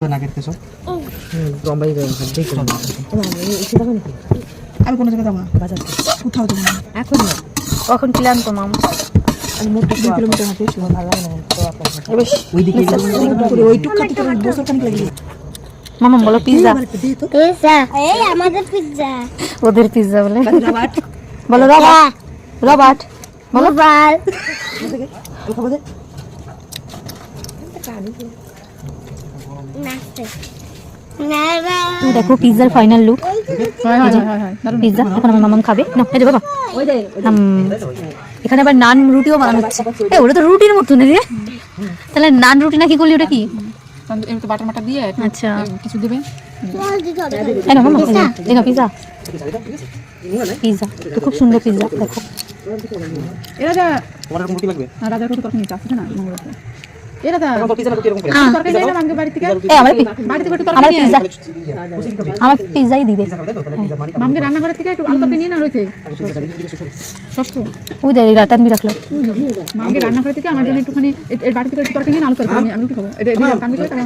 আমি কোনো জায়গায় যাবো না, বাজার কোথাও যাবো না এখন। কখন প্ল্যান তো মাম? আমি মোট 2 কিলোমিটার হাঁটি, ভালো লাগে না তো আপন ওইদিকে ওইটুক খাতে তো বছর খানিক লাগে। মামা বলো পিজ্জা। পিজ্জা, এই আমাদের পিজ্জা। ওদের পিজ্জা বলে। রবার্ট বলো রবার্ট। রবার্ট বলো। বাল খাবো দে। নাচতে দেখো পিজ্জার ফাইনাল লুক। পিজ্জা এখন আমার মামাম খাবে না, এই যে বাবা এখানে আবার নান রুটিও বানানো হচ্ছে। ওটা তো রুটির মতো না রে, তাহলে নান রুটি না কি করলি ওটা কি? বাটার মাটা দিয়ে আচ্ছা কিছু দেবে। এই না মামা, দেখো পিজ্জা। পিজ্জা তো খুব সুন্দর পিজ্জা দেখো। এরা যা তোমার এরকম রুটি লাগবে? রাজার কত তরকারি নিতে আসছে না মঙ্গলবার। এরা যা তোমার পিজ্জা রুটি এরকম করে তরকারি দেয় না আমাদের বাড়ি থেকে। এই আমার বাড়ি থেকে একটু আমার তরকারি নিয়ে পিজ্জা, আমার পিজ্জাই দিবে। আমাদের রান্নাঘর থেকে একটু আলু তরকারি নিয়ে না রয়েছে ষষ্ঠ। ওই দে রাতান বি রাখলো। আমাদের রান্নাঘর থেকে আমার জন্য একটুখানি এর বাড়ি থেকে একটু তরকারি নিয়ে আলু তরকারি আমি রুটি খাবো। এটা আমি করে তাহলে